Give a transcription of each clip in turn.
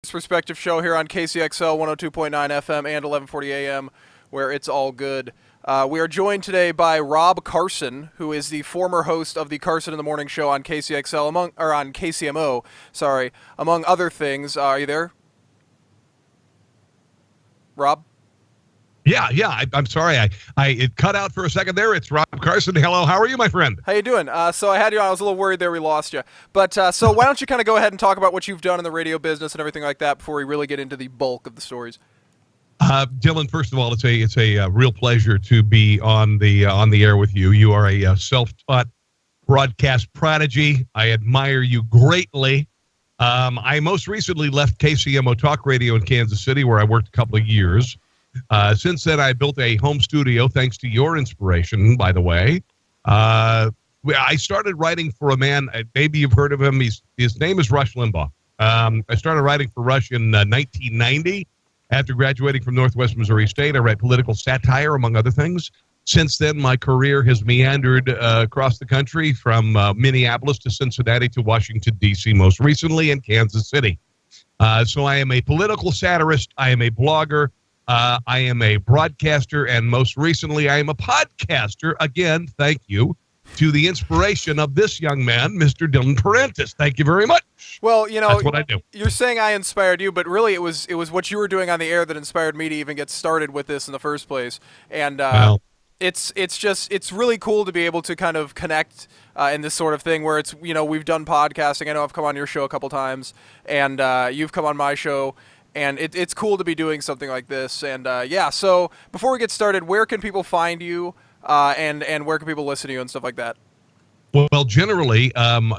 Sports Perspective show here on KCXL 102.9 FM and 1140 AM, where it's all good. We are joined today by Rob Carson, who is the former host of the Carson in the Morning show on KCXL, on KCMO, among other things. Are you there, Rob? Yeah. I'm sorry. It cut out for a second there. It's Rob Carson. Hello. How are you, my friend? How you doing? So I had you on. I was a little worried there we lost you. But so why don't you kind of go ahead and talk about what you've done in the radio business and everything like that before we really get into the bulk of the stories? Dylan, first of all, it's a real pleasure to be on the air with you. You are a self-taught broadcast prodigy. I admire you greatly. I most recently left KCMO Talk Radio in Kansas City, where I worked a couple of years. Since then, I built a home studio, thanks to your inspiration, by the way. I started writing for a man, maybe you've heard of him. His name is Rush Limbaugh. I started writing for Rush in 1990. After graduating from Northwest Missouri State, I write political satire, among other things. Since then, my career has meandered across the country from Minneapolis to Cincinnati to Washington, D.C., most recently in Kansas City. So I am a political satirist. I am a blogger. I am a broadcaster, and most recently, I am a podcaster. Again, thank you to the inspiration of this young man, Mr. Dylan Parentis. Thank you very much. Well, you know, that's what I do. You're saying I inspired you, but really it was what you were doing on the air that inspired me to even get started with this in the first place. And it's really cool to be able to kind of connect in this sort of thing where it's, you know, we've done podcasting. I know I've come on your show a couple times, and you've come on my show. And it's cool to be doing something like this. And, so before we get started, where can people find you and where can people listen to you and stuff like that? Well, generally,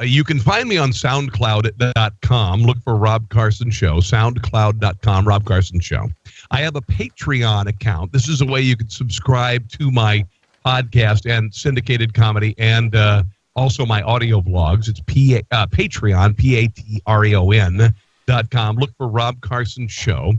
you can find me on SoundCloud.com. Look for Rob Carson Show, SoundCloud.com, Rob Carson Show. I have a Patreon account. This is a way you can subscribe to my podcast and syndicated comedy and also my audio vlogs. It's Patreon, Patreon.com. Look for Rob Carson Show.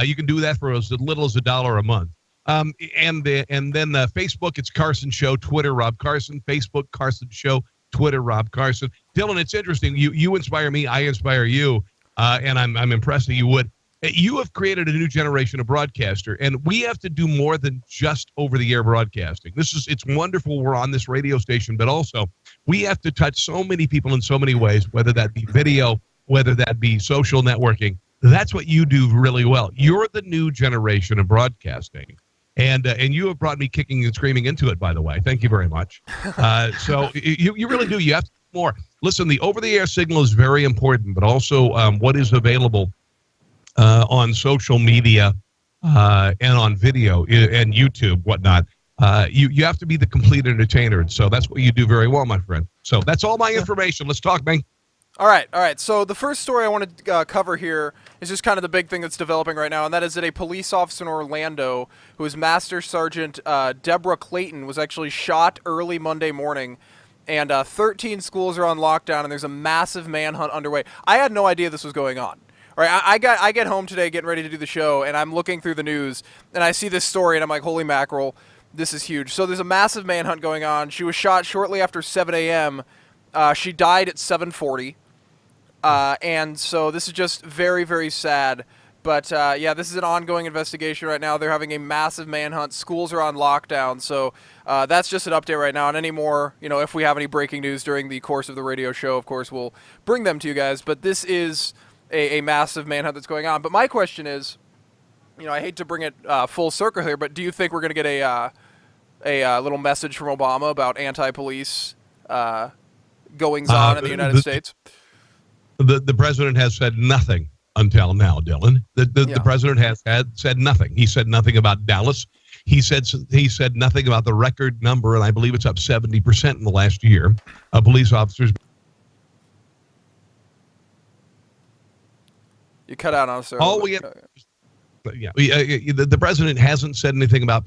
You can do that for as little as $1 a month. And then Facebook, it's Carson Show. Twitter, Rob Carson. Facebook, Carson Show. Twitter, Rob Carson. Dylan, it's interesting. You inspire me. I inspire you. And I'm impressed that you would. You have created a new generation of broadcaster, and we have to do more than just over-the-air broadcasting. It's wonderful we're on this radio station, but also we have to touch so many people in so many ways, whether that be video, whether that be social networking. That's what you do really well. You're the new generation of broadcasting. And you have brought me kicking and screaming into it, by the way. Thank you very much. So you really do. You have to do more. Listen, the over-the-air signal is very important, but also what is available on social media and on video and YouTube, whatnot. You have to be the complete entertainer. And so that's what you do very well, my friend. So that's all my information. Let's talk, man. All right. So the first story I want to cover here is just kind of the big thing that's developing right now, and that is that a police officer in Orlando, who is Master Sergeant Deborah Clayton, was actually shot early Monday morning, and 13 schools are on lockdown, and there's a massive manhunt underway. I had no idea this was going on. All right, I get home today getting ready to do the show, and I'm looking through the news, and I see this story, and I'm like, holy mackerel, this is huge. So there's a massive manhunt going on. She was shot shortly after 7 a.m., she died at 7:40. And so this is just very, very sad. But, this is an ongoing investigation right now. They're having a massive manhunt. Schools are on lockdown. So that's just an update right now. And any more, if we have any breaking news during the course of the radio show, of course, we'll bring them to you guys. But this is a massive manhunt that's going on. But my question is, I hate to bring it full circle here, but do you think we're going to get a little message from Obama about anti-police goings-on in the United States? The president has said nothing until now, Dylan. The president has said nothing. He said nothing about Dallas. He said nothing about the record number, and I believe it's up 70% in the last year, of police officers. You cut out on us there. The president hasn't said anything about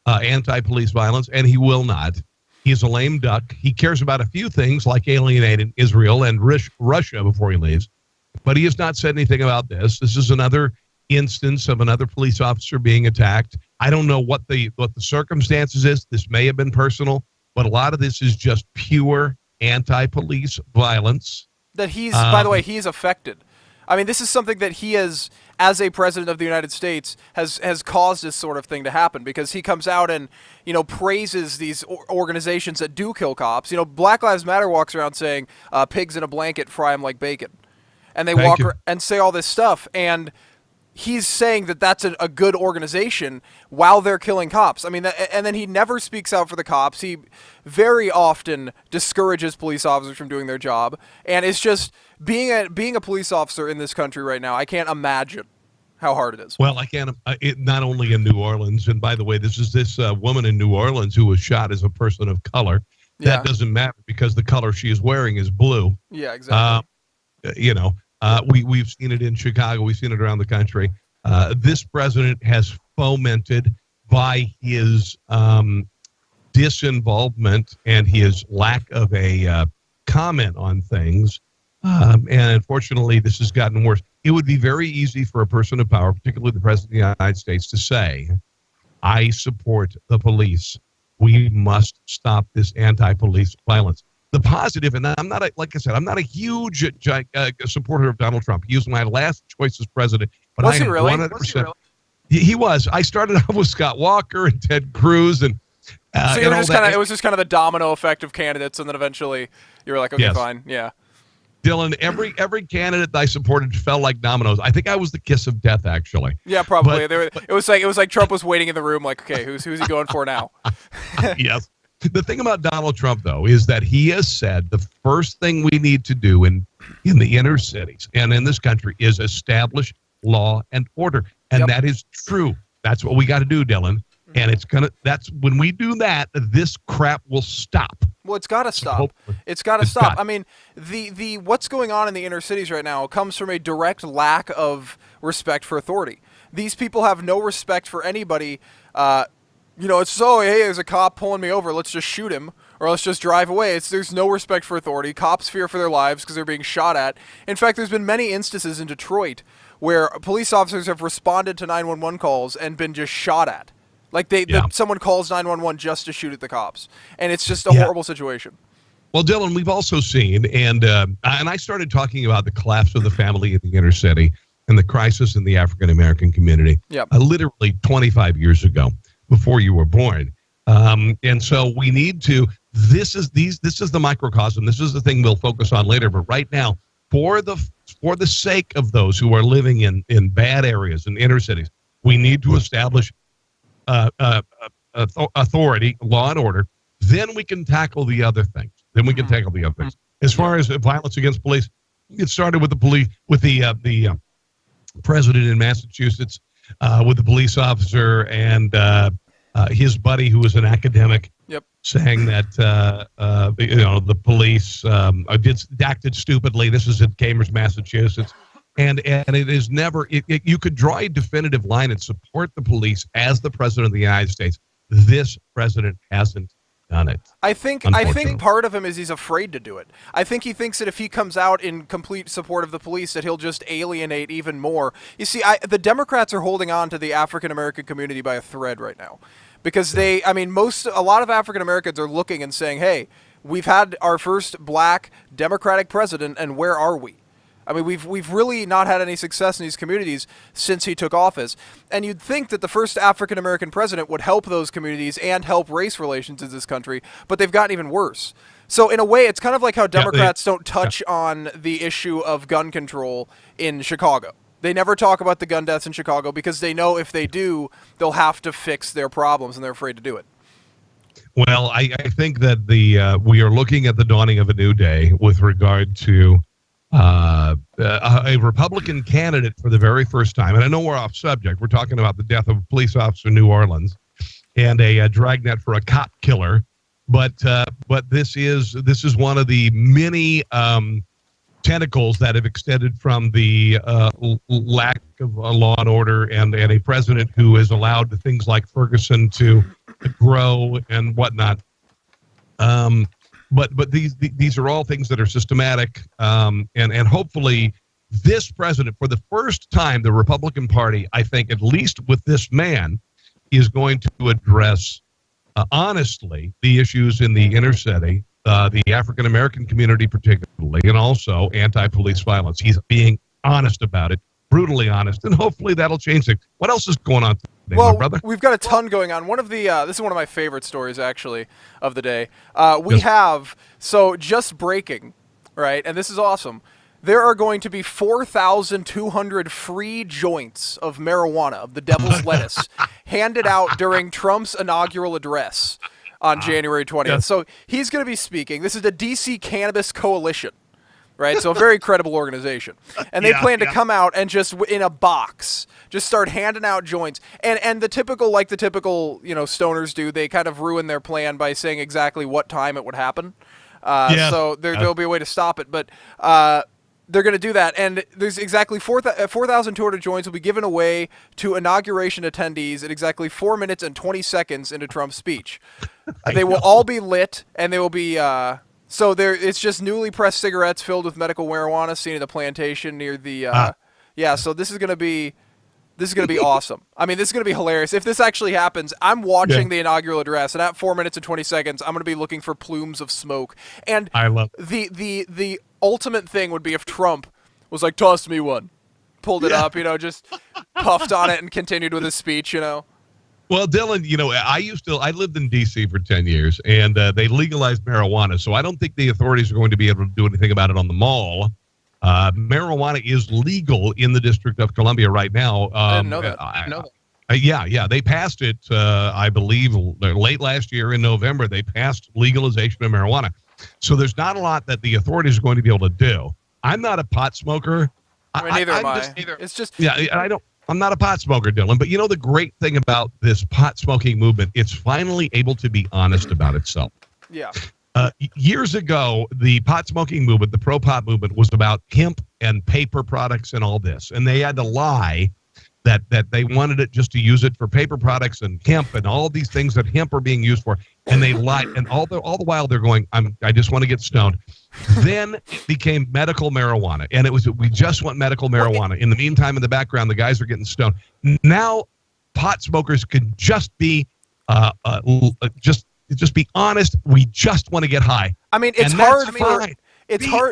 anti-police violence, and he will not. He's a lame duck. He cares about a few things like alienating Israel and Russia before he leaves, but he has not said anything about this. This is another instance of another police officer being attacked. I don't know what the circumstances is. This may have been personal, but a lot of this is just pure anti-police violence. That he's, by the way, he's affected. I mean, this is something that he has, as a president of the United States, has caused this sort of thing to happen, because he comes out and, praises these organizations that do kill cops. Black Lives Matter walks around saying, pigs in a blanket, fry them like bacon. And they and say all this stuff, and he's saying that that's a good organization while they're killing cops. I mean, and then he never speaks out for the cops. He very often discourages police officers from doing their job, and it's just being a police officer in this country right now. I can't imagine how hard it is. Well, I can't. Not only in New Orleans, and by the way, this is this woman in New Orleans who was shot as a person of color. Yeah. That doesn't matter because the color she is wearing is blue. Yeah, exactly. We've seen it in Chicago. We've seen it around the country. This president has fomented, by his disinvolvement and his lack of a comment on things, and unfortunately this has gotten worse. It would be very easy for a person of power, particularly the president of the United States, to say, I support the police. We must stop this anti-police violence. The positive, and I'm not, like I said, I'm not a huge supporter of Donald Trump. He was my last choice as president. But Was I he am really? 100%. He was. I started off with Scott Walker and Ted Cruz, and so you were just kind of, it was just kind of the domino effect of candidates, and then eventually you were like, okay, yes. fine, yeah. Dylan, every candidate that I supported fell like dominoes. I think I was the kiss of death, actually. Yeah, probably. It was like Trump was waiting in the room, like, okay, who's he going for now? Yes. The thing about Donald Trump, though, is that he has said the first thing we need to do in the inner cities and in this country is establish law and order, and that is true. That's what we got to do, Dylan. And that's when we do that, this crap will stop. Well, it's got to stop. It's got to stop. I mean, the what's going on in the inner cities right now comes from a direct lack of respect for authority. These people have no respect for anybody. It's so, hey, there's a cop pulling me over, let's just shoot him, or let's just drive away. There's no respect for authority. Cops fear for their lives because they're being shot at. In fact, there's been many instances in Detroit where police officers have responded to 911 calls and been just shot at. Like someone calls 911 just to shoot at the cops, and it's just a horrible situation. Well, Dylan, we've also seen, and I started talking about the collapse of the family in the inner city and the crisis in the African American community. Literally 25 years ago, before you were born, and so we need to. This is the microcosm. This is the thing we'll focus on later. But right now, for the sake of those who are living in bad areas and inner cities, we need to establish authority, law and order. Then we can tackle the other things. As far as violence against police, it started with the police, with the president in Massachusetts, with the police officer and his buddy who was an academic, saying that the police acted stupidly. This is in Cambridge, Massachusetts. And it is never, you could draw a definitive line and support the police as the president of the United States. This president hasn't done it. I think part of him is he's afraid to do it. I think he thinks that if he comes out in complete support of the police, that he'll just alienate even more. You see, the Democrats are holding on to the African American community by a thread right now, because a lot of African Americans are looking and saying, hey, we've had our first black Democratic president, and where are we? I mean, we've really not had any success in these communities since he took office. And you'd think that the first African-American president would help those communities and help race relations in this country, but they've gotten even worse. So in a way, it's kind of like how Democrats don't touch on the issue of gun control in Chicago. They never talk about the gun deaths in Chicago because they know if they do, they'll have to fix their problems, and they're afraid to do it. Well, I think that we are looking at the dawning of a new day with regard to a Republican candidate for the very first time, and I know we're off subject. We're talking about the death of a police officer in New Orleans and a dragnet for a cop killer, but this is one of the many tentacles that have extended from the lack of law and order and a president who has allowed things like Ferguson to grow and whatnot. But these are all things that are systematic, and hopefully this president, for the first time, the Republican Party, I think, at least with this man, is going to address honestly the issues in the inner city, the African American community particularly, and also anti-police violence. He's being honest about it, brutally honest, and hopefully that'll change things. What else is going on today, my brother? We've got a ton going on. One of the this is one of my favorite stories actually of the day. Just breaking, right? And this is awesome. There are going to be 4,200 free joints of marijuana, of the devil's lettuce, handed out during Trump's inaugural address on January 20th. Yes. So he's going to be speaking. This is the DC Cannabis Coalition, right? So a very credible organization. And they plan to come out and just in a box, just start handing out joints. And the typical, stoners do, they kind of ruin their plan by saying exactly what time it would happen. So there'll be a way to stop it. But they're going to do that, and there's exactly 4,200 joints will be given away to inauguration attendees at exactly 4 minutes and 20 seconds into Trump's speech. They will all be lit, and they will be it's just newly pressed cigarettes filled with medical marijuana seen at the plantation near the so this is going to be awesome. I mean, this is going to be hilarious. If this actually happens, I'm watching the inaugural address, and at 4 minutes and 20 seconds, I'm going to be looking for plumes of smoke. And I love the ultimate thing would be if Trump was like, toss me one, pulled it up, just puffed on it and continued with his speech, Well, Dylan, I lived in D.C. for 10 years, and they legalized marijuana, so I don't think the authorities are going to be able to do anything about it on the mall. Marijuana is legal in the District of Columbia right now. I didn't know that. Yeah. They passed it, I believe, late last year in November. They passed legalization of marijuana. So there's not a lot that the authorities are going to be able to do. I'm not a pot smoker. Neither am I. It's just... Yeah, I'm not a pot smoker, Dylan. But the great thing about this pot smoking movement, it's finally able to be honest about itself. Yeah. Years ago, the pot smoking movement, the pro-pot movement, was about hemp and paper products and all this. And they had to lie that they wanted it just to use it for paper products and hemp and all these things that hemp are being used for. And they lied. And all the while they're going, I just want to get stoned. Then it became medical marijuana. And we just want medical marijuana. In the meantime, in the background, the guys are getting stoned. Now, pot smokers can just be just be honest. We just want to get high. I mean, it's hard.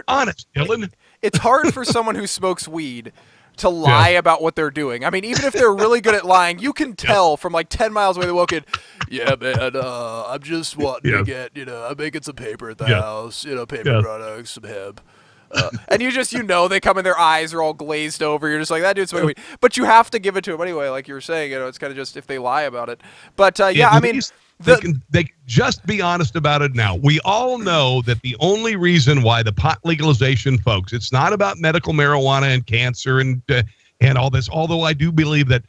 Honest, Dylan. It's hard for someone who smokes weed to lie about what they're doing. I mean, even if they're really good at lying, you can tell from like 10 miles away they walk in, yeah, man, I'm just wanting to get, I'm making some paper at the house, paper products, some hemp. And they come in, their eyes are all glazed over. You're just like, that dude's smoking weed. But you have to give it to him anyway, like you were saying. It's kind of just if they lie about it. But, I mean... They can just be honest about it now. We all know that the only reason why the pot legalization, folks, it's not about medical marijuana and cancer and all this. Although I do believe that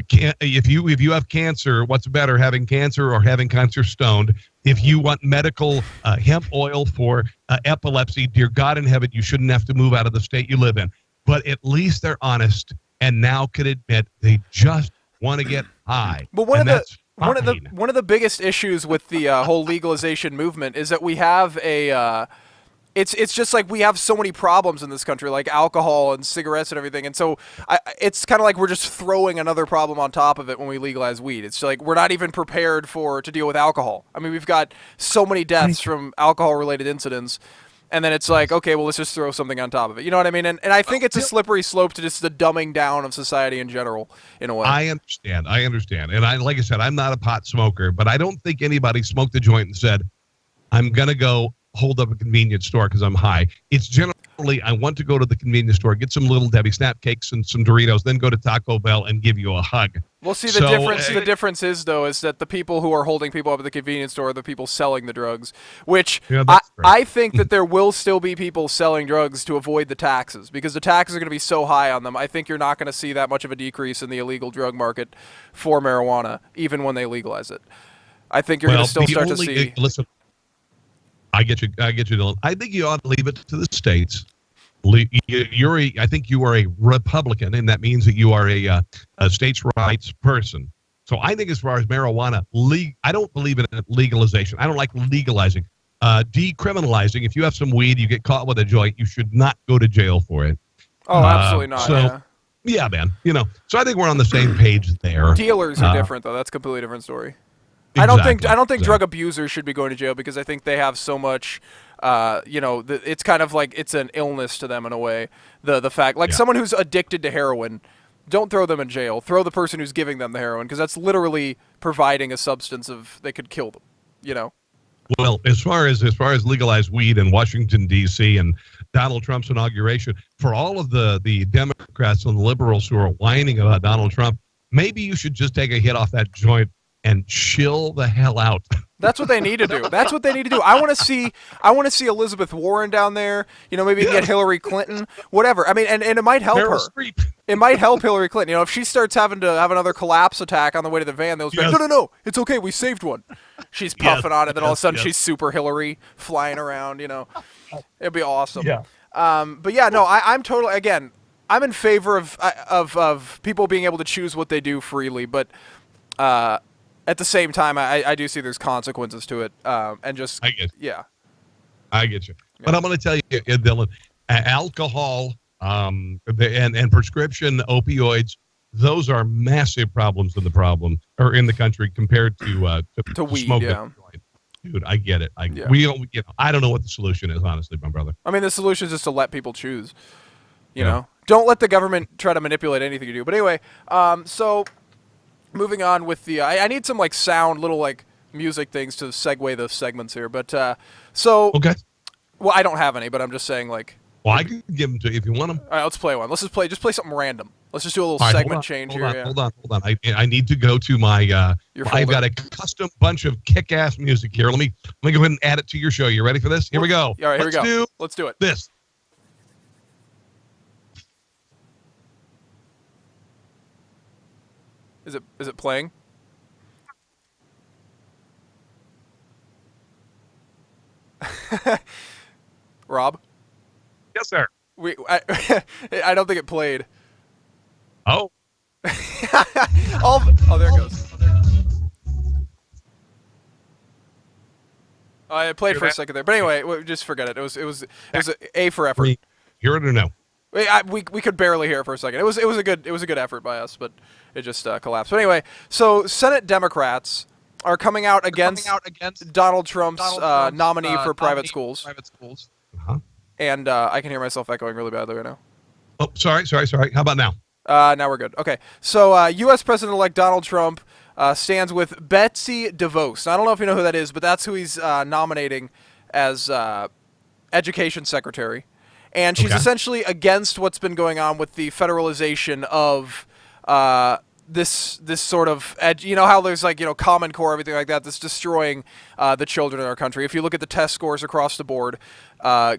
if you have cancer, what's better, having cancer or having cancer stoned? If you want medical hemp oil for epilepsy, dear God in heaven, you shouldn't have to move out of the state you live in. But at least they're honest and now could admit they just want to get high. But one of the biggest issues with the whole legalization movement is that we have it's just like we have so many problems in this country, like alcohol and cigarettes and everything. And so it's kind of like we're just throwing another problem on top of it when we legalize weed. It's like we're not even prepared to deal with alcohol. I mean, we've got so many deaths from alcohol-related incidents. And then it's like, okay, well, let's just throw something on top of it. You know what I mean? And I think it's a slippery slope to just the dumbing down of society in general, in a way. I understand. And like I said, I'm not a pot smoker, but I don't think anybody smoked a joint and said, I'm going to go hold up a convenience store because I'm high. It's generally, I want to go to the convenience store, get some Little Debbie snap cakes and some Doritos, then go to Taco Bell and give you a hug. Well, see, the difference is, though, is that the people who are holding people up at the convenience store are the people selling the drugs, which I think that there will still be people selling drugs to avoid the taxes, because the taxes are going to be so high on them. I think you're not going to see that much of a decrease in the illegal drug market for marijuana, even when they legalize it. I think you're going to still start to see... Listen, I get you, Dylan. I think you ought to leave it to the states. I think you are a Republican, and that means that you are a states' rights person. So I think as far as marijuana, I don't believe in legalization. I don't like legalizing. Decriminalizing. If you have some weed, you get caught with a joint, you should not go to jail for it. Oh, absolutely not. Yeah, man. So I think we're on the same page there. Dealers are different, though. That's a completely different story. Exactly. I don't think drug abusers should be going to jail, because I think they have so much It's kind of like it's an illness to them in a way. The fact, like Yeah. someone who's addicted to heroin, don't throw them in jail. Throw the person who's giving them the heroin, because that's literally providing a substance that could kill them. You know. Well, as far as legalized weed in Washington D.C. and Donald Trump's inauguration, for all of the Democrats and the liberals who are whining about Donald Trump, maybe you should just take a hit off that joint and chill the hell out. That's what they need to do. That's what they need to do. I want to see Elizabeth Warren down there. Maybe get Hillary Clinton, whatever. I mean, and it might help Meryl her. Streep. It might help Hillary Clinton. If she starts having to have another collapse attack on the way to the van, they'll be like, no, it's okay. We saved one. She's puffing on it, then all of a sudden she's super Hillary flying around. It'd be awesome. Yeah. But yeah, no, I'm totally, again, I'm in favor of people being able to choose what they do freely, but at the same time, I do see there's consequences to it, and just I get you. Yeah. I get you. But I'm going to tell you, Dylan, alcohol and prescription opioids, those are massive problems in the country compared to weed. smoking. Yeah. Dude, I get it. I don't know what the solution is, honestly, my brother. I mean, the solution is just to let people choose. You know, don't let the government try to manipulate anything you do. But anyway, so moving on with the, I need some like sound, little like music things to segue the segments here. But Okay. Well, I don't have any, but I'm just saying like. Well, I can give them to you if you want them. All right, let's play one. Let's just play something random. Let's just do a little All right, segment change here. Hold on. I need to go to my. I've got a custom bunch of kick-ass music here. Let me go ahead and add it to your show. You ready for this? Here we go. All right, here we go. Let's do it. This. Is it playing? Rob? Yes, sir. I don't think it played. Oh. Oh, there it goes. It played for a second there, but anyway, just forget it. It was A for effort. Hear it or no? We could barely hear it for a second. It was a good effort by us, but it just collapsed. But anyway, so Senate Democrats are coming out against Donald Trump's nominee for private schools. Uh-huh. And I can hear myself echoing really badly right now. Oh, sorry. How about now? Now we're good. Okay, so U.S. President-elect Donald Trump stands with Betsy DeVos. Now, I don't know if you know who that is, but that's who he's nominating as Education Secretary. And she's essentially against what's been going on with the federalization of this sort of how there's like Common Core, everything like that, that's destroying the children in our country. If you look at the test scores across the board,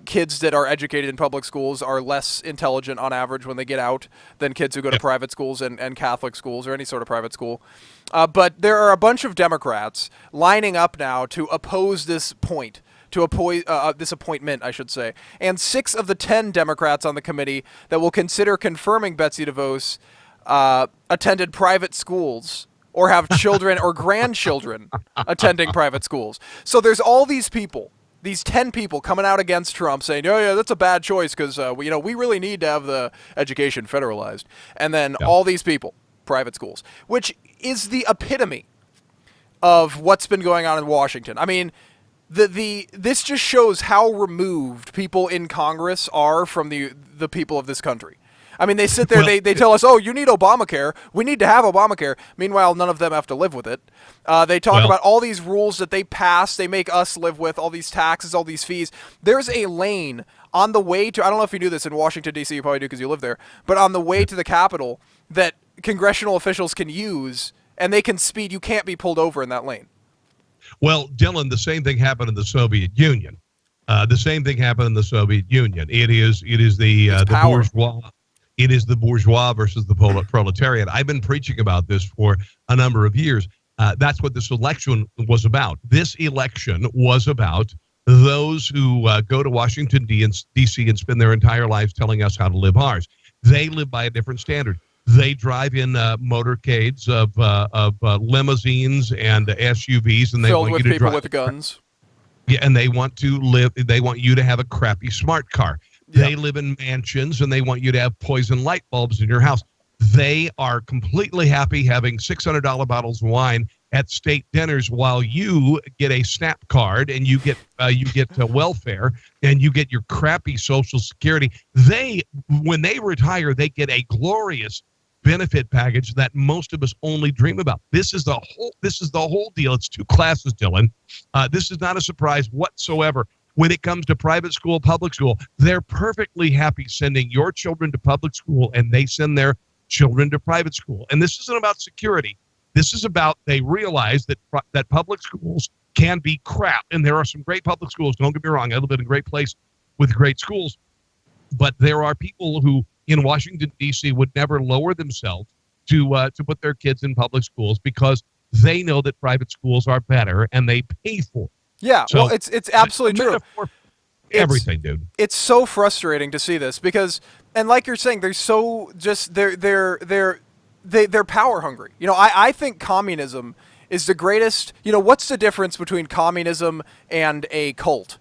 kids that are educated in public schools are less intelligent on average when they get out than kids who go to private schools and Catholic schools or any sort of private school. But there are a bunch of Democrats lining up now to oppose this point. This appointment, I should say. And 6 of the 10 Democrats on the committee that will consider confirming Betsy DeVos attended private schools or have children or grandchildren attending private schools. So there's all these people, these 10 people coming out against Trump saying, oh, yeah, that's a bad choice because, we really need to have the education federalized. And then all these people, private schools, which is the epitome of what's been going on in Washington. I mean, this just shows how removed people in Congress are from the people of this country. I mean, they sit there, they tell us, oh, you need Obamacare. We need to have Obamacare. Meanwhile, none of them have to live with it. They talk about all these rules that they pass, they make us live with, all these taxes, all these fees. There's a lane on the way to, I don't know if you knew this in Washington, D.C., you probably do because you live there, but on the way to the Capitol that congressional officials can use, and they can speed. You can't be pulled over in that lane. Well, Dylan, the same thing happened in the Soviet Union. It is the bourgeois. It is the bourgeois versus the proletariat. I've been preaching about this for a number of years. That's what this election was about. This election was about those who go to Washington, D.C. and spend their entire lives telling us how to live ours. They live by a different standard. They drive in motorcades of limousines and SUVs, and they filled want with you to people drive with guns. Yeah, and they want you to have a crappy smart car. They live in mansions, and they want you to have poison light bulbs in your house. They are completely happy having $600 bottles of wine at state dinners while you get a SNAP card and you get welfare and you get your crappy Social Security. When they retire, they get a glorious benefit package that most of us only dream about. This is the whole deal. It's two classes, Dylan. This is not a surprise whatsoever. When it comes to private school, public school, they're perfectly happy sending your children to public school, and they send their children to private school. And this isn't about security. This is about they realize that public schools can be crap. And there are some great public schools. Don't get me wrong. I live in a great place with great schools. But there are people who in Washington, D.C. would never lower themselves to put their kids in public schools because they know that private schools are better and they pay for it. Yeah, so well, it's absolutely true. Everything, dude. It's so frustrating to see this because, and like you're saying, they're so just they're power hungry. You know, I think communism is the greatest. You know, what's the difference between communism and a cult?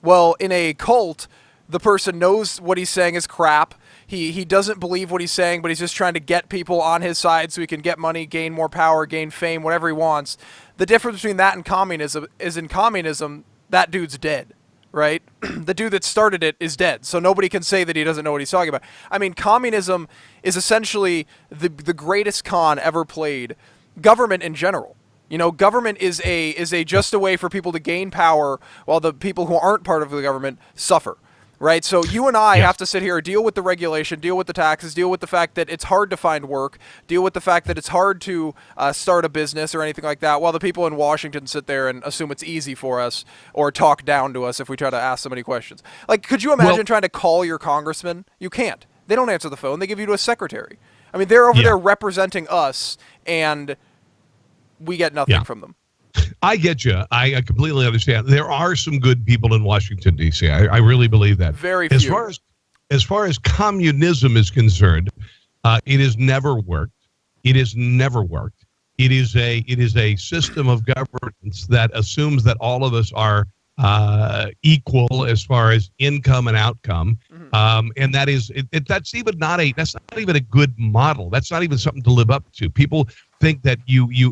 Well, in a cult, the person knows what he's saying is crap. He doesn't believe what he's saying, but he's just trying to get people on his side so he can get money, gain more power, gain fame, whatever he wants. The difference between that and communism is in communism, that dude's dead, right? The dude that started it is dead, so nobody can say that he doesn't know what he's talking about. I mean, communism is essentially the greatest con ever played. Government in general. You know, government is just a way for people to gain power while the people who aren't part of the government suffer. Right, so you and I have to sit here, deal with the regulation, deal with the taxes, deal with the fact that it's hard to find work, deal with the fact that it's hard to start a business or anything like that, while the people in Washington sit there and assume it's easy for us or talk down to us if we try to ask so many questions. Like, could you imagine trying to call your congressman? You can't. They don't answer the phone. They give you to a secretary. I mean, they're over there representing us, and we get nothing from them. I get you. I completely understand. There are some good people in Washington, D.C. I really believe that. Very few. As far as communism is concerned, it has never worked. It has never worked. It is a system of governance that assumes that all of us are equal as far as income and outcome, and that's not even a good model. That's not even something to live up to. People think that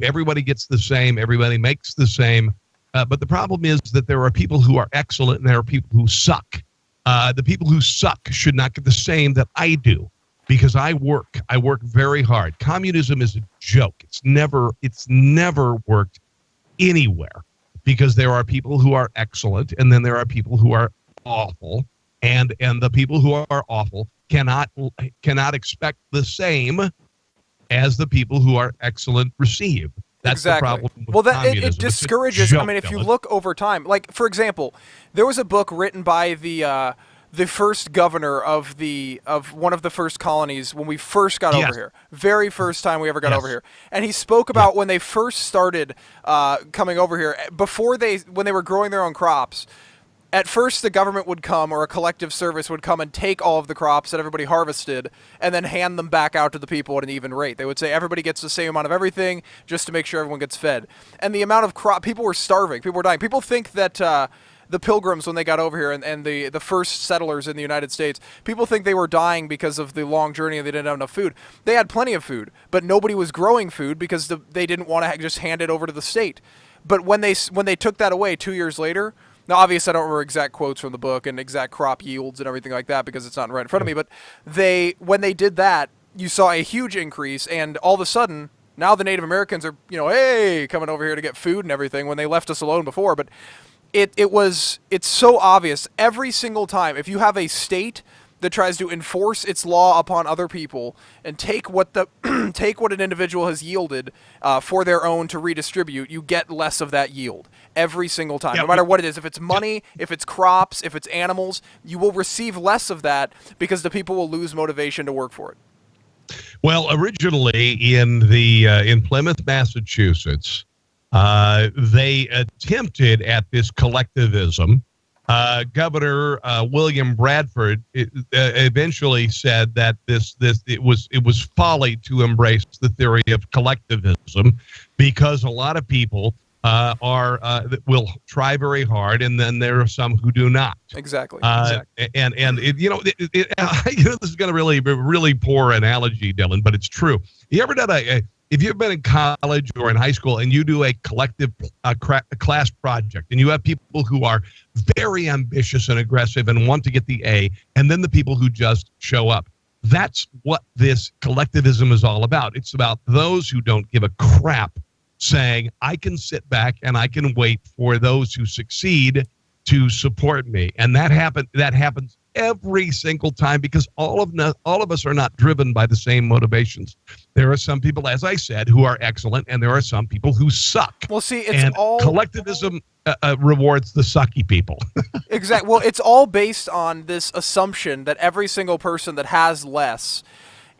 everybody gets the same, everybody makes the same, but the problem is that there are people who are excellent and there are people who suck. The people who suck should not get the same that I do because I work very hard. Communism is a joke. It's never worked anywhere because there are people who are excellent and then there are people who are awful, and the people who are awful cannot expect the same as the people who are excellent receive. That's exactly the problem with well, communism. It discourages. I mean, if you look over time, like for example, there was a book written by the first governor of one of the first colonies when we first got over here, very first time we ever got over here, and he spoke about when they first started coming over here, when they were growing their own crops. At first, the government would come, or a collective service would come and take all of the crops that everybody harvested and then hand them back out to the people at an even rate. They would say everybody gets the same amount of everything just to make sure everyone gets fed. And the amount of people were starving. People were dying. People think that the Pilgrims, when they got over here, and the first settlers in the United States, people think they were dying because of the long journey and they didn't have enough food. They had plenty of food, but nobody was growing food because they didn't want to just hand it over to the state. But when they took that away 2 years later, now, obviously, I don't remember exact quotes from the book and exact crop yields and everything like that because it's not right in front of me. But when they did that, you saw a huge increase, and all of a sudden, now the Native Americans are, hey, coming over here to get food and everything when they left us alone before. But it's so obvious every single time. If you have a state that tries to enforce its law upon other people and take what an individual has yielded for their own to redistribute, you get less of that yield every single time. No matter what it is, if it's money, if it's crops, if it's animals, you will receive less of that because the people will lose motivation to work for it. Well, originally in Plymouth, Massachusetts, they attempted at this collectivism. Governor William Bradford eventually said that it was folly to embrace the theory of collectivism because a lot of people will try very hard, and then there are some who do not. Exactly. And this is going to be really poor analogy, Dylan, but it's true. You ever done if you've been in college or in high school and you do a collective class project, and you have people who are very ambitious and aggressive and want to get the A, and then the people who just show up. That's what this collectivism is all about. It's about those who don't give a crap saying, I can sit back and I can wait for those who succeed to support me. And that happens every single time, because all of us are not driven by the same motivations. There are some people, as I said, who are excellent, and there are some people who suck. Well, see, it's all collectivism rewards the sucky people. Exactly. Well, it's all based on this assumption that every single person that has less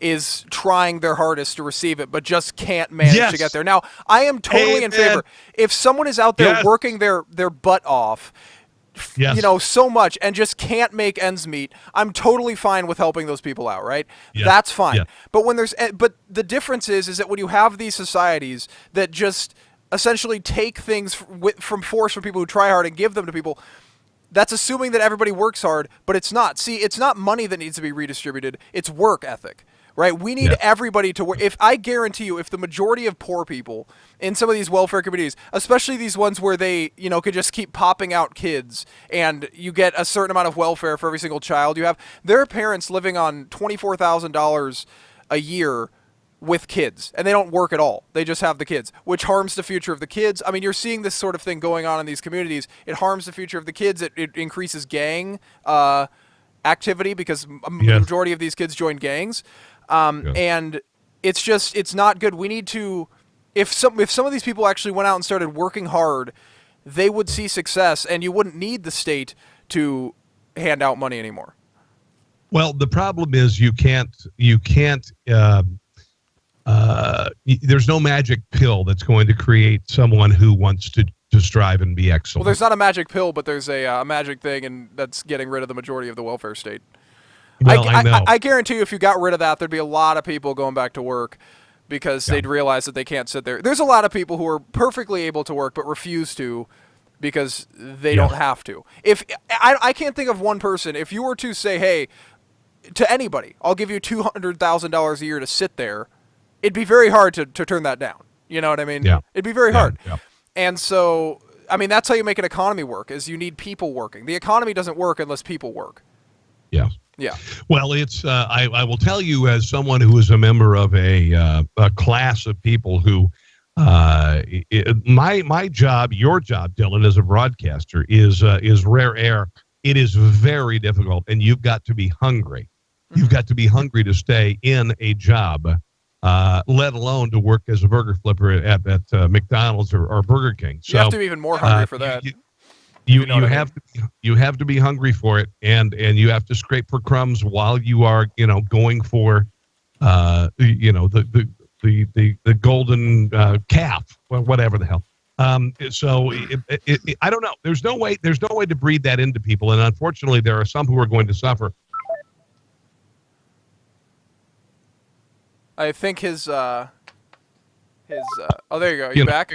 is trying their hardest to receive it, but just can't manage to get there. Now, I am totally in favor. If someone is out there working their butt off, so much, and just can't make ends meet, I'm totally fine with helping those people out, right? That's fine. But but the difference is that when you have these societies that just essentially take things from force from people who try hard and give them to people, that's assuming that everybody works hard, but it's not. See, it's not money that needs to be redistributed, it's work ethic. Right, we need everybody to work. I guarantee you, if the majority of poor people in some of these welfare communities, especially these ones where they, could just keep popping out kids, and you get a certain amount of welfare for every single child you have, their parents living on $24,000 a year with kids, and they don't work at all. They just have the kids, which harms the future of the kids. I mean, you're seeing this sort of thing going on in these communities. It harms the future of the kids. It increases gang activity, because a majority of these kids join gangs. And it's not good. We need to, if some of these people actually went out and started working hard, they would see success, and you wouldn't need the state to hand out money anymore. Well, the problem is you can't, there's no magic pill that's going to create someone who wants to strive and be excellent. Well, there's not a magic pill, but there's a magic thing, and that's getting rid of the majority of the welfare state. Well, I know. I guarantee you, if you got rid of that, there'd be a lot of people going back to work, because they'd realize that they can't sit there. There's a lot of people who are perfectly able to work but refuse to because they don't have to. If I can't think of one person, if you were to say, hey, to anybody, I'll give you $200,000 a year to sit there, it'd be very hard to turn that down. You know what I mean? Yeah. It'd be very hard. Yeah. And so, I mean, that's how you make an economy work, is you need people working. The economy doesn't work unless people work. Yeah. Yeah. Well, it's I will tell you, as someone who is a member of a class of people who my job, your job, Dylan, as a broadcaster is rare air. It is very difficult, and you've got to be hungry. You've got to be hungry to stay in a job, let alone to work as a burger flipper at McDonald's or Burger King. So you have to be even more hungry for that. You have to be hungry for it, and you have to scrape for crumbs while you are going for the golden calf, or whatever the hell. So I don't know. There's no way to breed that into people, and unfortunately, there are some who are going to suffer. I think his oh, there you go. Are you back?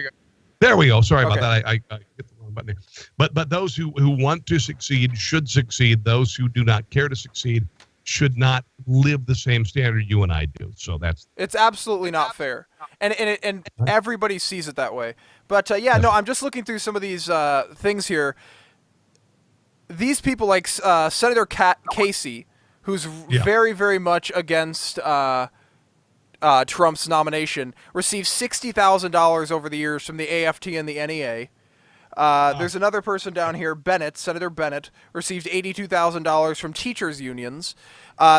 There we go. Sorry about that. I hit the wrong button. But those who want to succeed should succeed. Those who do not care to succeed should not live the same standard you and I do. So it's absolutely not fair, and everybody sees it that way. But no, I'm just looking through some of these things here. These people, like Senator Casey, who's very, very much against Trump's nomination, received $60,000 over the years from the AFT and the NEA. There's another person down here, Senator Bennett, received $82,000 from teachers' unions.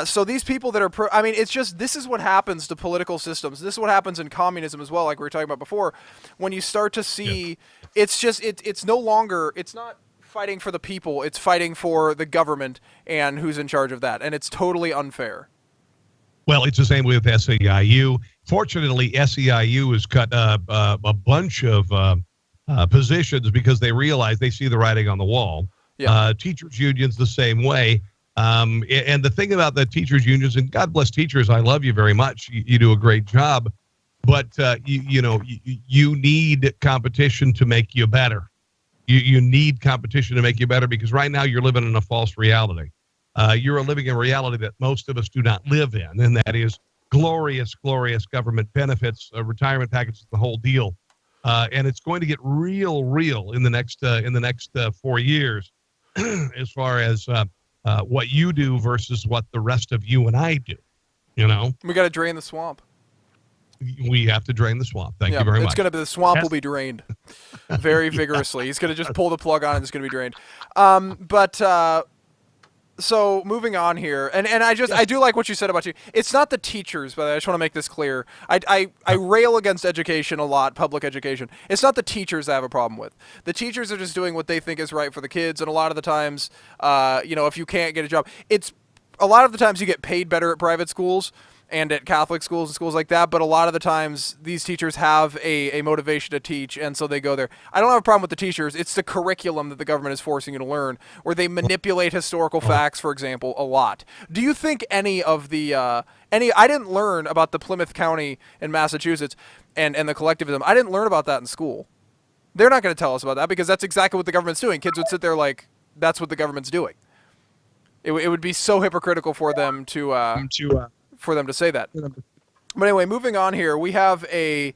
So these people that are, it's just, this is what happens to political systems. This is what happens in communism as well, like we were talking about before. When you start to see, it's just, it's no longer, it's not fighting for the people, it's fighting for the government and who's in charge of that. And it's totally unfair. Well, it's the same way with SEIU. Fortunately, SEIU has cut a bunch of positions because they realize they see the writing on the wall. Yeah. Teachers unions the same way. And the thing about the teachers unions, and God bless teachers, I love you very much. You do a great job, but you need competition to make you better. You need competition to make you better, because right now you're living in a false reality. You're living in a reality that most of us do not live in, and that is glorious, glorious government benefits, retirement packages, the whole deal. And it's going to get real in the next 4 years, as far as what you do versus what the rest of you and I do. You know, We got to drain the swamp. we have to drain the swamp. Thank you very much. It's going to be the swamp will be drained very vigorously. He's going to just pull the plug on and it's going to be drained. So moving on here, and I do like what you said about you. It's not the teachers, but I just want to make this clear. I rail against education a lot, public education. It's not the teachers I have a problem with. The teachers are just doing what they think is right for the kids, and a lot of the times, if you can't get a job, it's a lot of the times you get paid better at private schools and at Catholic schools and schools like that, but a lot of the times these teachers have a motivation to teach, and so they go there. I don't have a problem with the teachers. It's the curriculum that the government is forcing you to learn, where they manipulate historical facts, for example, a lot. Do you think any of the I didn't learn about the Plymouth County in Massachusetts and the collectivism. I didn't learn about that in school. They're not going to tell us about that because that's exactly what the government's doing. Kids would sit there like, that's what the government's doing. It would be so hypocritical for them to say that. But anyway, moving on here, we have a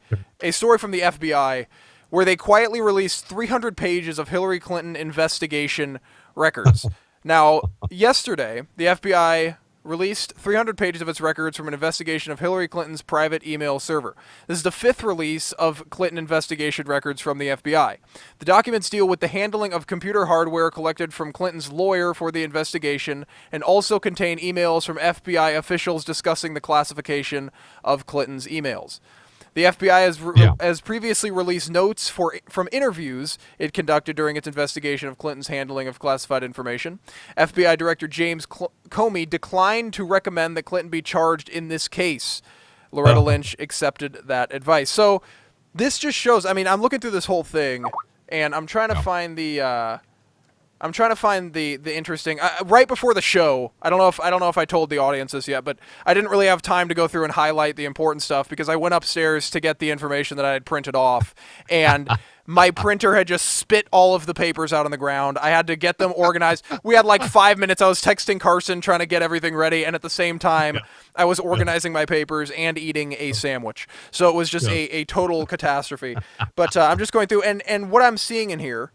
story from the FBI where they quietly released 300 pages of Hillary Clinton investigation records. Now, yesterday, the FBI released 300 pages of its records from an investigation of Hillary Clinton's private email server. This is the 5th release of Clinton investigation records from the FBI. The documents deal with the handling of computer hardware collected from Clinton's lawyer for the investigation and also contain emails from FBI officials discussing the classification of Clinton's emails. The FBI has previously released notes from interviews it conducted during its investigation of Clinton's handling of classified information. FBI Director James Comey declined to recommend that Clinton be charged in this case. Loretta Lynch accepted that advice. So this just shows, I mean, I'm looking through this whole thing, and I'm trying to find the... the interesting right before the show. I don't know if I told the audience this yet, but I didn't really have time to go through and highlight the important stuff because I went upstairs to get the information that I had printed off, and my printer had just spit all of the papers out on the ground. I had to get them organized. We had like 5 minutes. I was texting Carson trying to get everything ready, and at the same time, I was organizing my papers and eating a sandwich. So it was just a total catastrophe. But I'm just going through, and what I'm seeing in here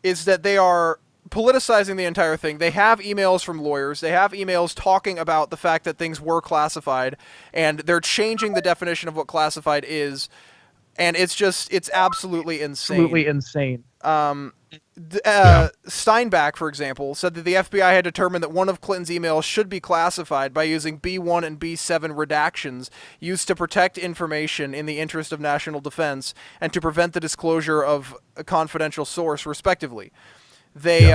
is that they are politicizing the entire thing. They have emails from lawyers. They have emails talking about the fact that things were classified, and they're changing the definition of what classified is, and it's absolutely insane. Absolutely insane. Steinbach, for example, said that the FBI had determined that one of Clinton's emails should be classified by using B1 and B7 redactions used to protect information in the interest of national defense and to prevent the disclosure of a confidential source, respectively. They,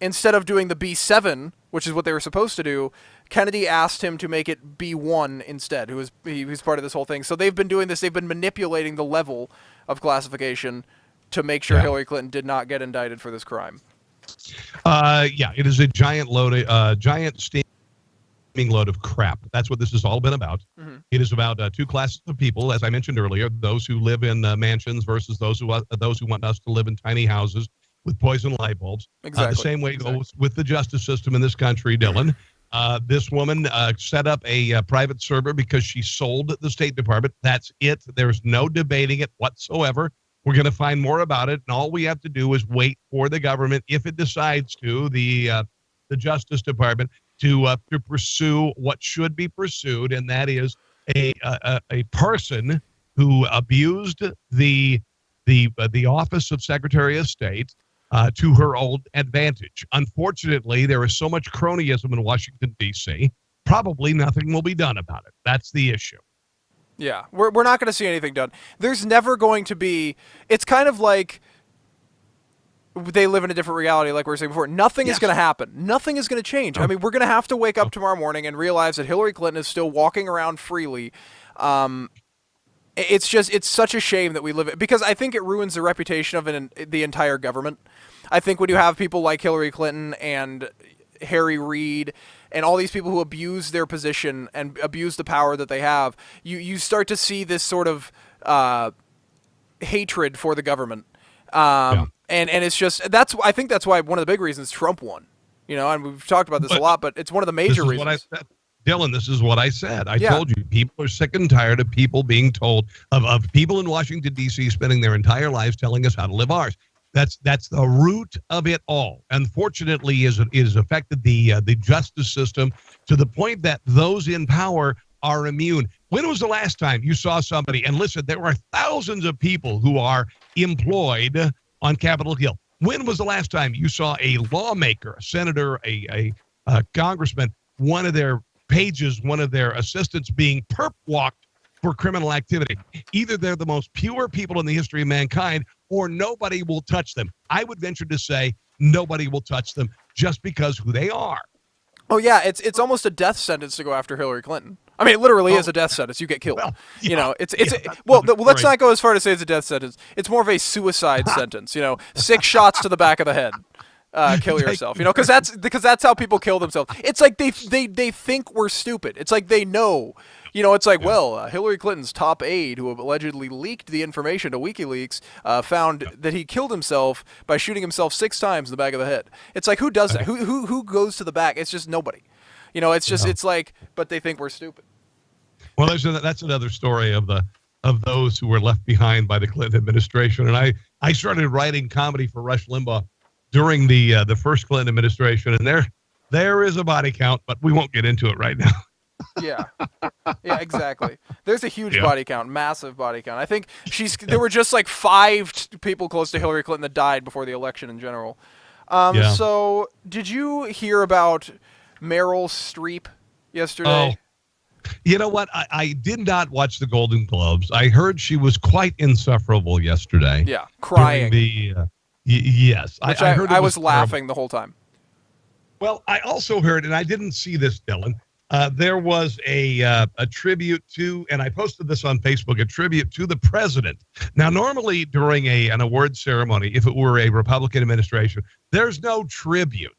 instead of doing the B7, which is what they were supposed to do, Kennedy asked him to make it B1 instead, he was part of this whole thing. So they've been doing this. They've been manipulating the level of classification to make sure Hillary Clinton did not get indicted for this crime. It is a giant steaming load of crap. That's what this has all been about. Mm-hmm. It is about two classes of people, as I mentioned earlier, those who live in mansions versus those who want us to live in tiny houses with poison light bulbs. Exactly. The same way goes with the justice system in this country, Dylan. This woman set up a private server because she sold the State Department. That's it. There's no debating it whatsoever. We're going to find more about it, and all we have to do is wait for the government, if it decides to, the Justice Department, to pursue what should be pursued, and that is a person who abused the office of Secretary of State to her own advantage. Unfortunately, there is so much cronyism in Washington, D.C., probably nothing will be done about it. That's the issue. Yeah, we're not going to see anything done. There's never going to be... It's kind of like they live in a different reality, like we were saying before. Nothing is going to happen. Nothing is going to change. I mean, we're going to have to wake up tomorrow morning and realize that Hillary Clinton is still walking around freely. It's such a shame that we live it, because I think it ruins the reputation of the entire government. I think when you have people like Hillary Clinton and Harry Reid and all these people who abuse their position and abuse the power that they have, you start to see this sort of hatred for the government. And it's just, I think that's why one of the big reasons Trump won. You know, and we've talked about this a lot, but it's one of the major reasons. Dylan, this is what I said. I Yeah. told you, people are sick and tired of people being told, of people in Washington, D.C. spending their entire lives telling us how to live ours. That's the root of it all. Unfortunately, is affected the justice system to the point that those in power are immune. When was the last time you saw somebody, and listen, there are thousands of people who are employed on Capitol Hill. When was the last time you saw a lawmaker, a senator, a congressman, one of their pages, one of their assistants being perp walked for criminal activity? Either they're the most pure people in the history of mankind, or nobody will touch them. I would venture to say nobody will touch them just because who they are. Oh yeah, it's almost a death sentence to go after Hillary Clinton. I mean, it literally is a death sentence. You get killed. Well, You know, let's not go as far to say it's a death sentence. It's more of a suicide sentence. You know, 6 shots to the back of the head. Kill yourself. You know, because that's how people kill themselves. It's like they think we're stupid. It's like they know. You know, it's like, well, Hillary Clinton's top aide, who allegedly leaked the information to WikiLeaks, found that he killed himself by shooting himself 6 times in the back of the head. It's like, who does that? Who goes to the back? It's just nobody. You know, it's just it's like, but they think we're stupid. Well, that's another story of those who were left behind by the Clinton administration. And I started writing comedy for Rush Limbaugh during the first Clinton administration, and there is a body count, but we won't get into it right now. Yeah, exactly. There's a huge body count, massive body count. I think there were just like 5 people close to Hillary Clinton that died before the election in general. So did you hear about Meryl Streep yesterday? Oh, you know what? I did not watch the Golden Globes. I heard she was quite insufferable yesterday. Yeah, crying. Yes. I heard I was laughing the whole time. Well, I also heard, and I didn't see this, Dylan, there was a tribute to, and I posted this on Facebook, a tribute to the president. Now, normally during an award ceremony, if it were a Republican administration, there's no tribute.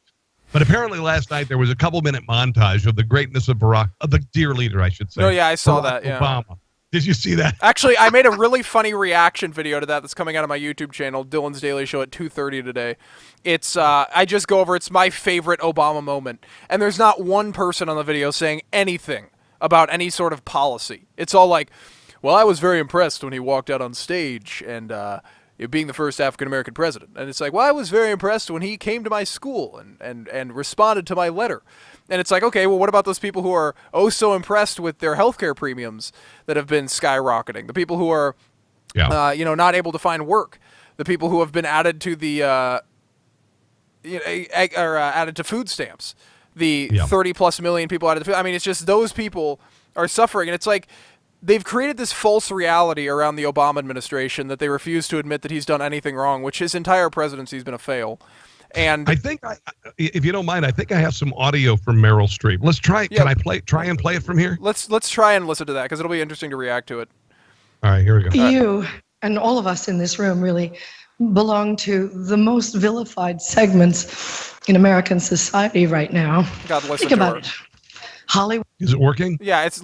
But apparently last night there was a couple-minute montage of the greatness of the dear leader, I should say. Oh, yeah, I saw Barack that, yeah. Obama. Did you see that? Actually, I made a really funny reaction video to that's coming out of my YouTube channel, Dylan's Daily Show at 2:30 today. It's I just go over, it's my favorite Obama moment. And there's not one person on the video saying anything about any sort of policy. It's all like, well, I was very impressed when he walked out on stage and being the first African-American president. And it's like, well, I was very impressed when he came to my school and responded to my letter. And it's like, okay, well, what about those people who are so impressed with their healthcare premiums that have been skyrocketing? The people who are, not able to find work. The people who have been added to the, added to food stamps. The 30+ million people added to food. I mean, it's just those people are suffering. And it's like they've created this false reality around the Obama administration that they refuse to admit that he's done anything wrong, which his entire presidency has been a fail. And I think, if you don't mind, I think I have some audio from Meryl Streep. Let's try. Can I try and play it from here? Let's try and listen to that because it'll be interesting to react to it. All right, here we go. You and all of us in this room really belong to the most vilified segments in American society right now. God, listen Think to about her. it. Hollywood. Is it working? Yeah, it's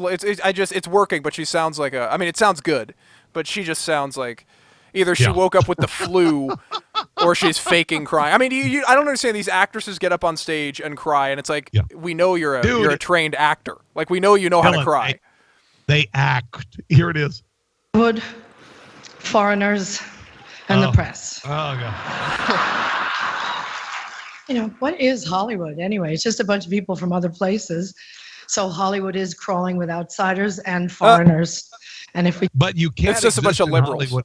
working, but she sounds like it sounds good, but she just sounds like either she woke up with the flu or she's faking crying. I mean, I don't understand. These actresses get up on stage and cry, and it's like, we know you're a trained actor. Like, we know you know how to cry. They act. Here it is. Hollywood, foreigners, and the press. Oh, God. What is Hollywood anyway? It's just a bunch of people from other places. So Hollywood is crawling with outsiders and foreigners. But you can't. It's just a bunch of liberals. Hollywood.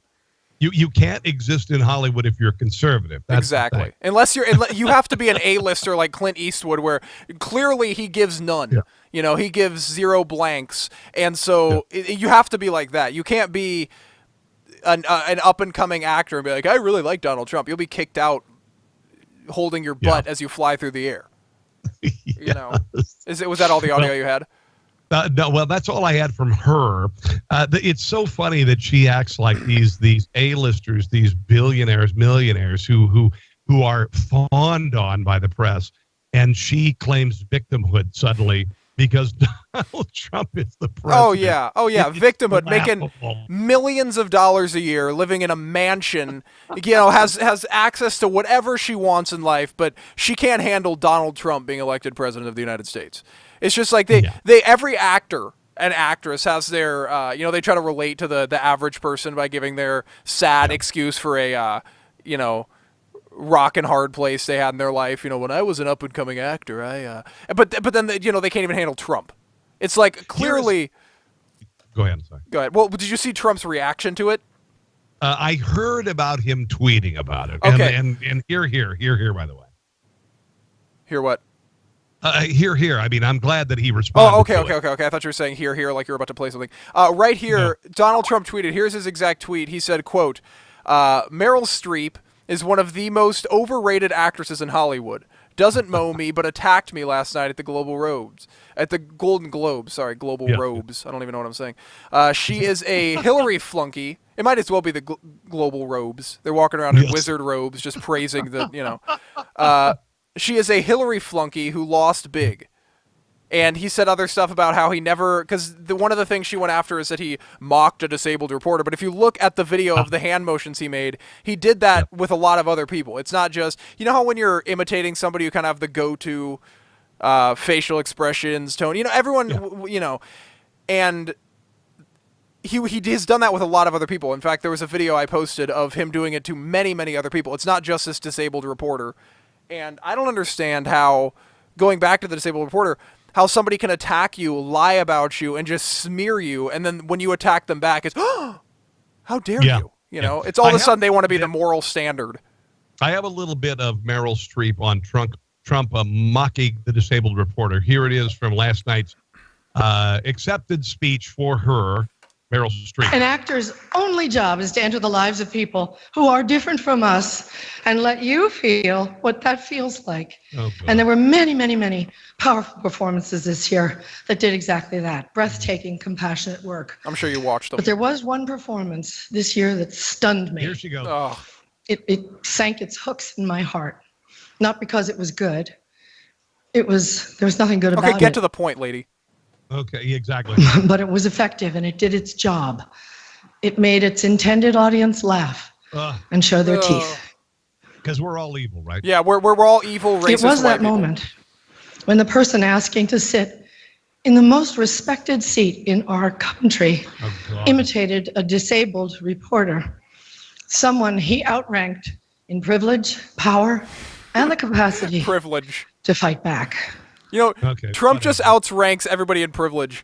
You can't exist in Hollywood if you're conservative. That's exactly. Unless you have to be an A-lister like Clint Eastwood, where clearly he gives none. Yeah. You know, he gives 0 blanks, and so you have to be like that. You can't be an up-and-coming actor and be like, I really like Donald Trump. You'll be kicked out holding your butt as you fly through the air. You know, was that all the audio you had? No, well, that's all I had from her. It's so funny that she acts like these A-listers, these billionaires, millionaires who are fawned on by the press, and she claims victimhood suddenly because Donald Trump is the president. Oh yeah, victimhood, making millions of dollars a year, living in a mansion, has access to whatever she wants in life, but she can't handle Donald Trump being elected president of the United States. It's just like they every actor and actress has their, they try to relate to the average person by giving their sad excuse for a, rock and hard place they had in their life. When I was an up and coming actor, but then they can't even handle Trump. It's like clearly. Go ahead. I'm sorry. Go ahead. Well, did you see Trump's reaction to it? I heard about him tweeting about it. Okay. And here, by the way. Hear what? Here. I mean, I'm glad that he responded. Oh, okay. I thought you were saying here, like you're about to play something. Right here, no. Donald Trump tweeted. Here's his exact tweet. He said, quote, Meryl Streep is one of the most overrated actresses in Hollywood. Doesn't mow me, but attacked me last night at the Golden Globes. Sorry, Global Robes. I don't even know what I'm saying. She is a Hillary flunky. It might as well be the Global Robes. They're walking around in wizard robes, just praising the, she is a Hillary flunky who lost big. And he said other stuff about how he never, because one of the things she went after is that he mocked a disabled reporter. But if you look at the video of the hand motions he made, he did that with a lot of other people. It's not just, how when you're imitating somebody, you kind of have the go-to facial expressions, tone. Everyone, and he has done that with a lot of other people. In fact, there was a video I posted of him doing it to many, many other people. It's not just this disabled reporter. And I don't understand how, going back to the disabled reporter, how somebody can attack you, lie about you, and just smear you, and then when you attack them back, it's, how dare you? It's all of a sudden they want to be the moral standard. I have a little bit of Meryl Streep on Trump mocking the disabled reporter. Here it is from last night's accepted speech for her, Meryl Streep. An actor's only job is to enter the lives of people who are different from us and let you feel what that feels like. Oh, and there were many, many, many powerful performances this year that did exactly that. Breathtaking, compassionate work. I'm sure you watched them. But there was one performance this year that stunned me. Here she goes. Oh. It sank its hooks in my heart. Not because it was good. There was nothing good about it. Okay, get to the point, lady. Okay, exactly. But it was effective and it did its job. It made its intended audience laugh and show their teeth. Because we're all evil, right? Yeah, we're all evil, racist. It was that people. moment when the person asking to sit in the most respected seat in our country imitated a disabled reporter, someone he outranked in privilege, power, and the capacity to fight back. Trump just outranks everybody in privilege,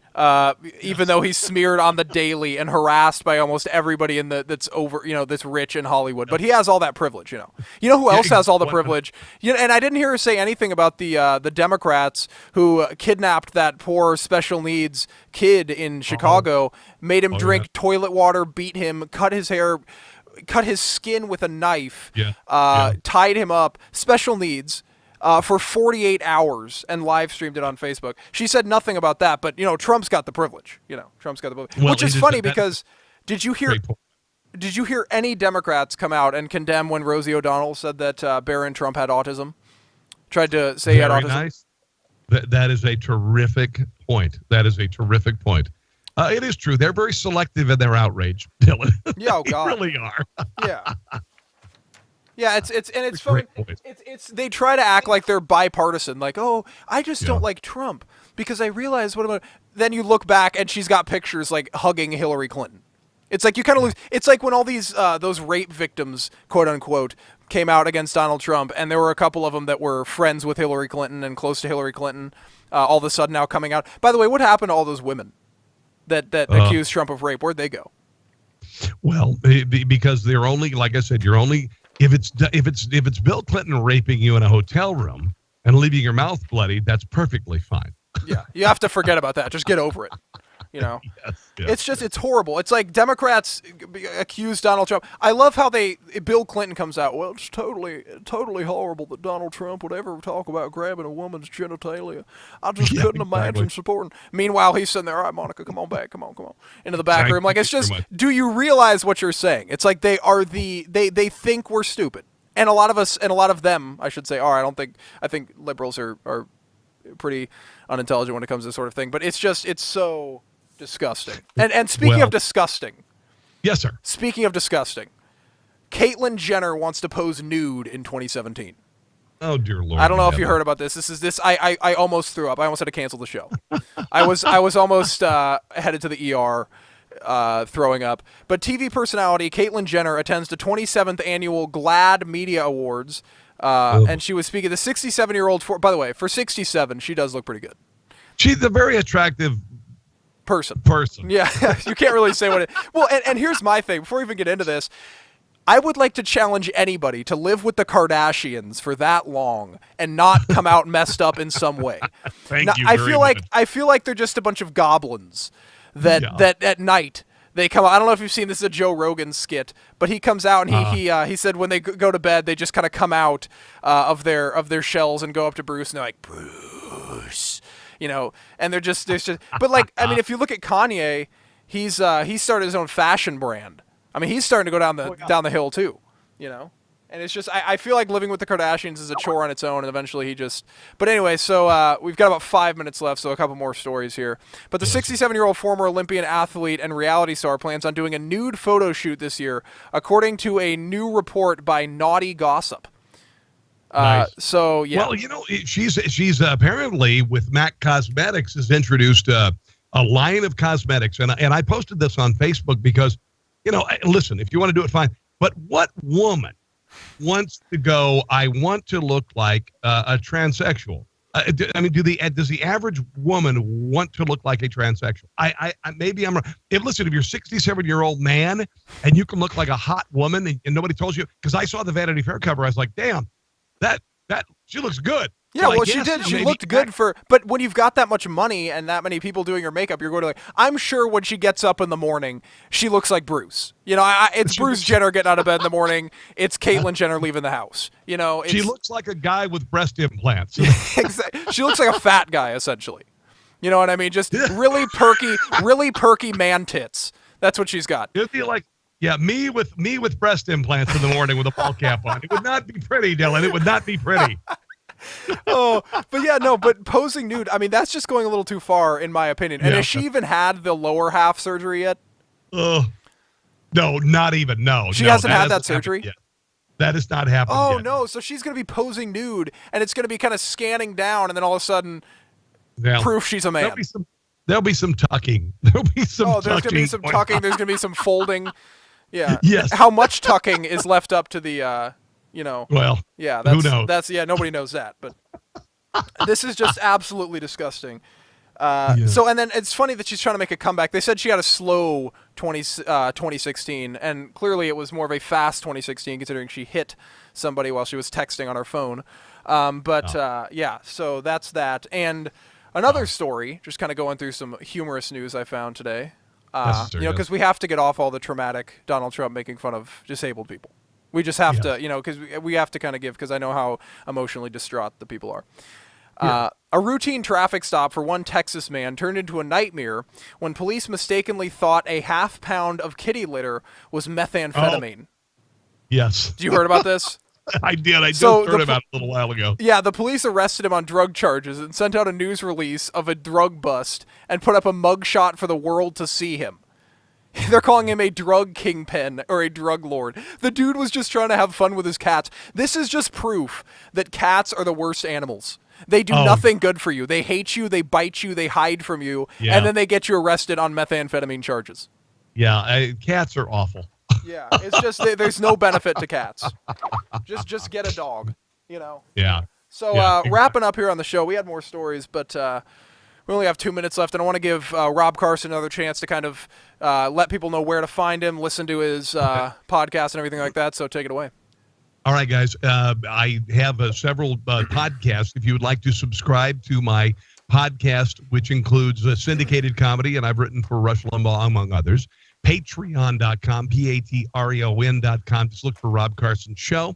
even though he's smeared on the daily and harassed by almost everybody that's over, that's rich in Hollywood. But he has all that privilege, You know who else has all the privilege? And I didn't hear her say anything about the Democrats who kidnapped that poor special needs kid in Chicago, made him drink toilet water, beat him, cut his hair, cut his skin with a knife, tied him up, special needs. For 48 hours and live streamed it on Facebook. She said nothing about that, but Trump's got the privilege. Trump's got the privilege, which is funny because did you hear any Democrats come out and condemn when Rosie O'Donnell said that Barron Trump had autism? Tried to say he had autism. Nice. That is a terrific point. It is true. They're very selective in their outrage, Dylan. Yeah, oh God. They really are. Yeah. Yeah, it's funny. It's they try to act like they're bipartisan, like, oh, I just don't like Trump because I realize what about. Then you look back and she's got pictures like hugging Hillary Clinton. It's like you kind of lose. It's like when all these those rape victims, quote unquote, came out against Donald Trump, and there were a couple of them that were friends with Hillary Clinton and close to Hillary Clinton. All of a sudden now coming out. By the way, what happened to all those women that accused Trump of rape? Where'd they go? Well, because they're only, like I said, you're only. If it's Bill Clinton raping you in a hotel room and leaving your mouth bloody, that's perfectly fine. Yeah, you have to forget about that. Just get over it. It's horrible. It's like Democrats accuse Donald Trump. I love how Bill Clinton comes out. Well, it's totally horrible that Donald Trump would ever talk about grabbing a woman's genitalia. I just couldn't imagine supporting. Meanwhile, he's sitting there. All right, Monica, come on back. Come on. Into the back room. Like, it's just, do you realize what you're saying? It's like they think we're stupid. And a lot of them, I should say, are. I think liberals are pretty unintelligent when it comes to this sort of thing. But it's so disgusting. And speaking of disgusting. Yes, sir. Speaking of disgusting, Caitlyn Jenner wants to pose nude in 2017. Oh dear Lord! I don't know if you heard about this. I almost threw up. I almost had to cancel the show. I was almost headed to the ER, throwing up. But TV personality Caitlyn Jenner attends the 27th annual GLAAD Media Awards, and she was speaking. The 67-year-old. By the way, for 67, she does look pretty good. She's a very attractive person. Yeah, you can't really say what it. Well, and here's my thing. Before we even get into this, I would like to challenge anybody to live with the Kardashians for that long and not come out messed up in some way. Thank you. I feel like they're just a bunch of goblins that at night they come out. I don't know if you've seen this, is a Joe Rogan skit, but he comes out and he said when they go to bed they just kind of come out of their shells and go up to Bruce and they're like, Bruce, and they're just but like, I mean, if you look at Kanye, he started his own fashion brand. I mean, he's starting to go down the hill too, And it's just, I feel like living with the Kardashians is a chore on its own, and eventually he just. But anyway, so we've got about 5 minutes left, so a couple more stories here. But the 67-year-old former Olympian athlete and reality star plans on doing a nude photo shoot this year, according to a new report by Naughty Gossip. Nice. So yeah. Well, she's apparently with MAC Cosmetics has introduced a line of cosmetics, and I posted this on Facebook because. Listen, if you want to do it, fine. But what woman wants to go, I want to look like a transsexual? Does the average woman want to look like a transsexual? Maybe I'm wrong. If you're a 67-year-old man and you can look like a hot woman and nobody told you, because I saw the Vanity Fair cover, I was like, damn, that she looks good. Yeah, well, she did. She looked good but when you've got that much money and that many people doing her makeup, you're going to I'm sure when she gets up in the morning, she looks like Bruce. It's Bruce Jenner getting out of bed in the morning. It's Caitlyn Jenner leaving the house. She looks like a guy with breast implants. Exactly. She looks like a fat guy, essentially. You know what I mean? Just really perky man tits. That's what she's got. It'd be like, yeah, me with breast implants in the morning with a ball cap on. It would not be pretty, Dylan. It would not be pretty. But posing nude, I mean, that's just going a little too far, in my opinion. And has she even had the lower half surgery yet? No, not even. No, she hasn't had that surgery yet. That has not happened. Oh yet. No, so she's going to be posing nude, and it's going to be kind of scanning down, and then all of a sudden, proof she's a man. There'll be some tucking. There's going to be some tucking. There's going to be some folding. Yeah. Yes. How much tucking is left up to the? Well, yeah, who knows? Nobody knows that, but this is just absolutely disgusting. So, and then it's funny that she's trying to make a comeback. They said she had a slow 2016, and clearly it was more of a fast 2016, considering she hit somebody while she was texting on her phone. So that's that. And another story, just kind of going through some humorous news I found today. Because we have to get off all the traumatic Donald Trump making fun of disabled people. We just have to, because we have to kind of give, because I know how emotionally distraught the people are. A routine traffic stop for one Texas man turned into a nightmare when police mistakenly thought a half pound of kitty litter was methamphetamine. Oh. Yes. Did you heard about this? I did. I just heard about it a little while ago. Yeah, the police arrested him on drug charges and sent out a news release of a drug bust and put up a mugshot for the world to see him. They're calling him a drug kingpin or a drug lord. The dude was just trying to have fun with his cats. This is just proof that cats are the worst animals. They do nothing good for you. They hate you, they bite you, they hide from you, and then they get you arrested on methamphetamine charges. Yeah, cats are awful. Yeah, it's just there's no benefit to cats. Just get a dog, Yeah. So wrapping up here on the show, we had more stories, but we only have 2 minutes left, and I want to give Rob Carson another chance to kind of let people know where to find him, listen to his podcast and everything like that. So take it away. All right, guys. I have several podcasts. If you would like to subscribe to my podcast, which includes syndicated comedy, and I've written for Rush Limbaugh, among others, patreon.com, patreon.com. Just look for Rob Carson Show.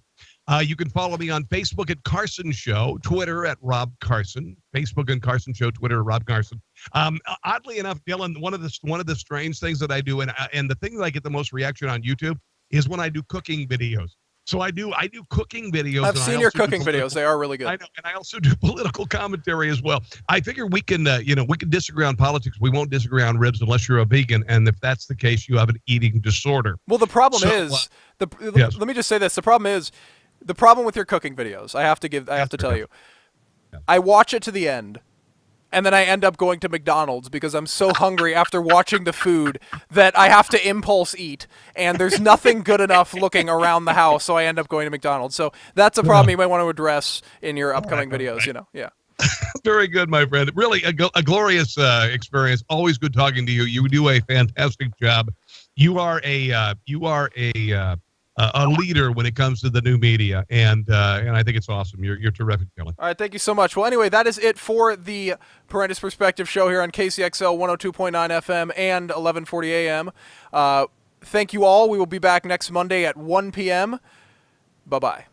You can follow me on Facebook at Carson Show, Twitter at Rob Carson, Facebook and Carson Show, Twitter at Rob Carson. Oddly enough, Dylan, one of the strange things that I do, and the thing that I get the most reaction on YouTube is when I do cooking videos. So I do cooking videos. I've seen your cooking videos; they are really good. I know, and I also do political commentary as well. I figure we can, we can disagree on politics. We won't disagree on ribs unless you're a vegan, and if that's the case, you have an eating disorder. Well, the problem is, let me just say this: the problem is, the problem with your cooking videos, I have to tell you, I watch it to the end, and then I end up going to McDonald's because I'm so hungry after watching the food that I have to impulse eat, and there's nothing good enough looking around the house, so I end up going to McDonald's. So that's a problem you might want to address in your upcoming videos, you know. Yeah. Very good, my friend. Really a glorious experience. Always good talking to you. You do a fantastic job. You are a leader when it comes to the new media, and I think it's awesome. You're terrific, Kelly. All right, thank you so much. Well, anyway, that is it for the Parentis Perspective show here on KCXL 102.9 FM and 1140 AM. Thank you all. We will be back next Monday at 1 p.m. Bye-bye.